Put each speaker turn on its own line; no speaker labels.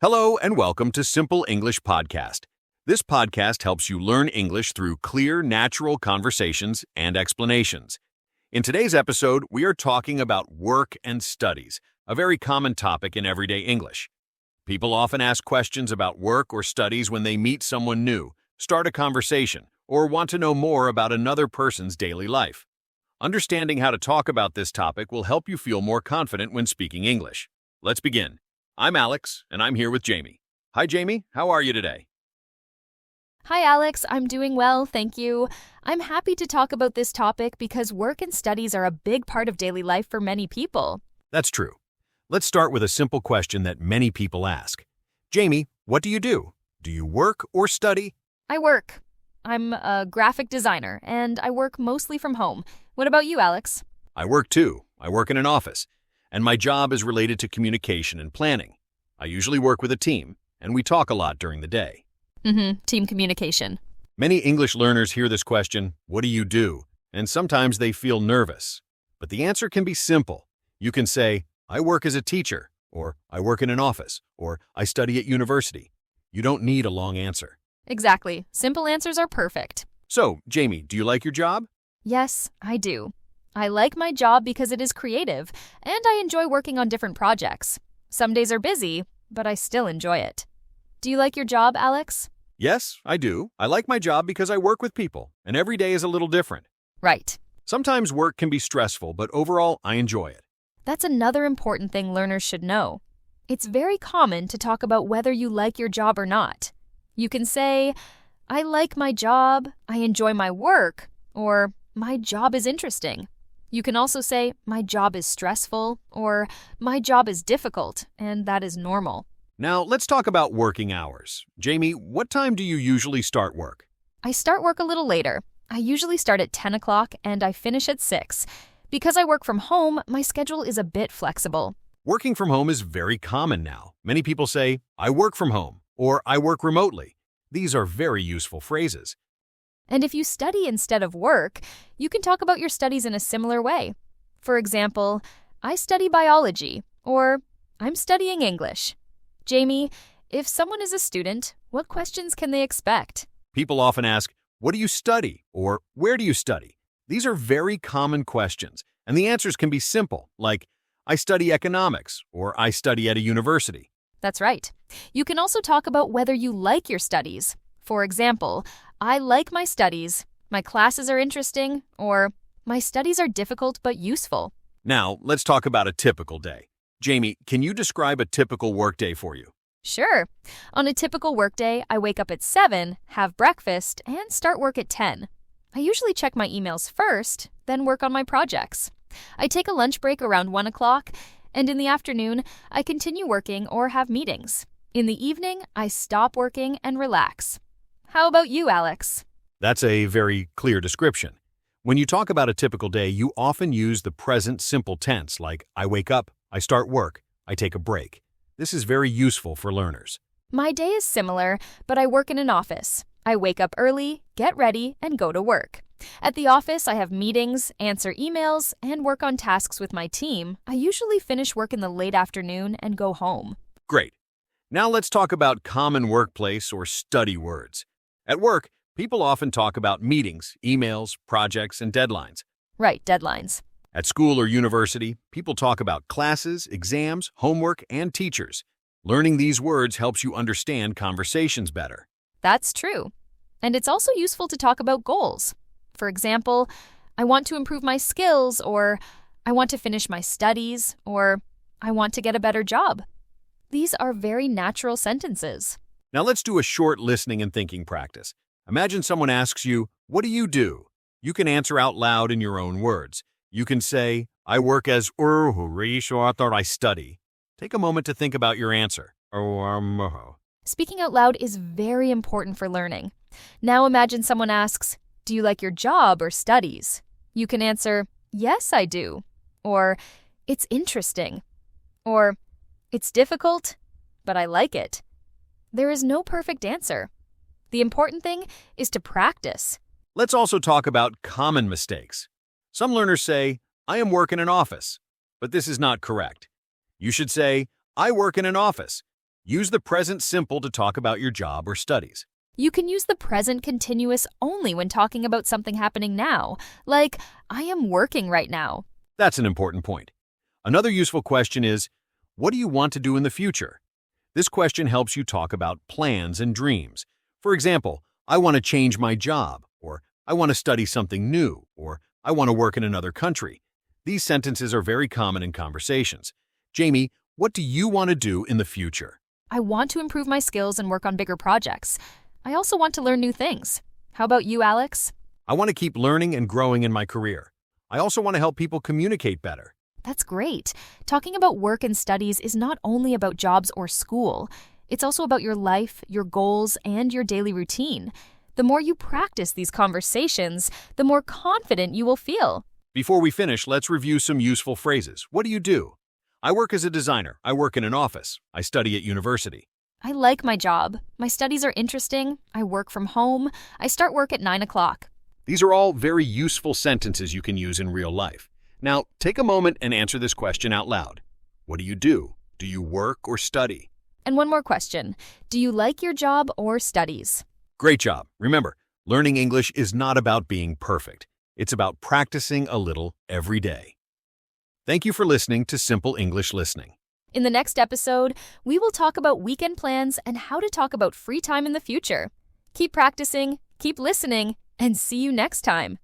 Hello and welcome to Simple English Podcast. This podcast helps you learn English through clear, natural conversations and explanations. In today's episode, we are talking about work and studies, a very common topic in everyday English. People often ask questions about work or studies when they meet someone new, start a conversation, or want to know more about another person's daily life. Understanding how to talk about this topic will help you feel more confident when speaking English. Let's begin. I'm Alex, and I'm here with Jamie. Hi, Jamie. How are you today?
Hi, Alex. I'm doing well, thank you. I'm happy to talk about this topic because work and studies are a big part of daily life for many people.
That's true. Let's start with a simple question that many people ask. Jamie, what do you do? Do you work or study?
I work. I'm a graphic designer, and I work mostly from home. What about you, Alex?
I work too. I work in an office, and my job is related to communication and planning. I usually work with a team, and we talk a lot during the day.
Team communication.
Many English learners hear this question, what do you do? And sometimes they feel nervous. But the answer can be simple. You can say, I work as a teacher, or I work in an office, or I study at university. You don't need a long answer.
Exactly. Simple answers are perfect.
So, Jamie, do you like your job?
Yes, I do. I like my job because it is creative, and I enjoy working on different projects. Some days are busy, but I still enjoy it. Do you like your job, Alex?
Yes, I do. I like my job because I work with people, and every day is a little different.
Right.
Sometimes work can be stressful, but overall, I enjoy it.
That's another important thing learners should know. It's very common to talk about whether you like your job or not. You can say, I like my job, I enjoy my work, or my job is interesting. You can also say, my job is stressful, or my job is difficult, and that is normal.
Now, let's talk about working hours. Jamie, what time do you usually start work?
I start work a little later. I usually start at 10 o'clock and I finish at 6. Because I work from home, my schedule is a bit flexible.
Working from home is very common now. Many people say, I work from home, or I work remotely. These are very useful phrases.
And if you study instead of work, you can talk about your studies in a similar way. For example, I study biology, or I'm studying English. Jamie, if someone is a student, what questions can they expect?
People often ask, what do you study? Or where do you study? These are very common questions, and the answers can be simple, like, I study economics, or I study at a university.
That's right. You can also talk about whether you like your studies. For example, I like my studies, my classes are interesting, or my studies are difficult but useful.
Now, let's talk about a typical day. Jamie, can you describe a typical workday for you?
Sure. On a typical workday, I wake up at 7, have breakfast, and start work at 10. I usually check my emails first, then work on my projects. I take a lunch break around 1 o'clock, and in the afternoon, I continue working or have meetings. In the evening, I stop working and relax. How about you, Alex?
That's a very clear description. When you talk about a typical day, you often use the present simple tense like I wake up, I start work, I take a break. This is very useful for learners.
My day is similar, but I work in an office. I wake up early, get ready, and go to work. At the office, I have meetings, answer emails, and work on tasks with my team. I usually finish work in the late afternoon and go home.
Great. Now let's talk about common workplace or study words. At work, people often talk about meetings, emails, projects, and deadlines.
Right, deadlines.
At school or university, people talk about classes, exams, homework, and teachers. Learning these words helps you understand conversations better.
That's true. And it's also useful to talk about goals. For example, I want to improve my skills, or I want to finish my studies, or I want to get a better job. These are very natural sentences.
Now let's do a short listening and thinking practice. Imagine someone asks you, what do you do? You can answer out loud in your own words. You can say, I work as I study. Take a moment to think about your answer.
Speaking out loud is very important for learning. Now imagine someone asks, do you like your job or studies? You can answer, yes, I do. Or, it's interesting. Or, it's difficult, but I like it. There is no perfect answer. The important thing is to practice.
Let's also talk about common mistakes. Some learners say, I am working in an office, but this is not correct. You should say, I work in an office. Use the present simple to talk about your job or studies.
You can use the present continuous only when talking about something happening now, like, I am working right now.
That's an important point. Another useful question is, what do you want to do in the future? This question helps you talk about plans and dreams. For example, I want to change my job, or I want to study something new, or I want to work in another country. These sentences are very common in conversations. Jamie, what do you want to do in the future?
I want to improve my skills and work on bigger projects. I also want to learn new things. How about you, Alex?
I want to keep learning and growing in my career. I also want to help people communicate better.
That's great. Talking about work and studies is not only about jobs or school. It's also about your life, your goals, and your daily routine. The more you practice these conversations, the more confident you will feel.
Before we finish, let's review some useful phrases. What do you do? I work as a designer. I work in an office. I study at university.
I like my job. My studies are interesting. I work from home. I start work at 9 o'clock.
These are all very useful sentences you can use in real life. Now, take a moment and answer this question out loud. What do you do? Do you work or study?
And one more question. Do you like your job or studies?
Great job. Remember, learning English is not about being perfect. It's about practicing a little every day. Thank you for listening to Simple English Listening.
In the next episode, we will talk about weekend plans and how to talk about free time in the future. Keep practicing, keep listening, and see you next time.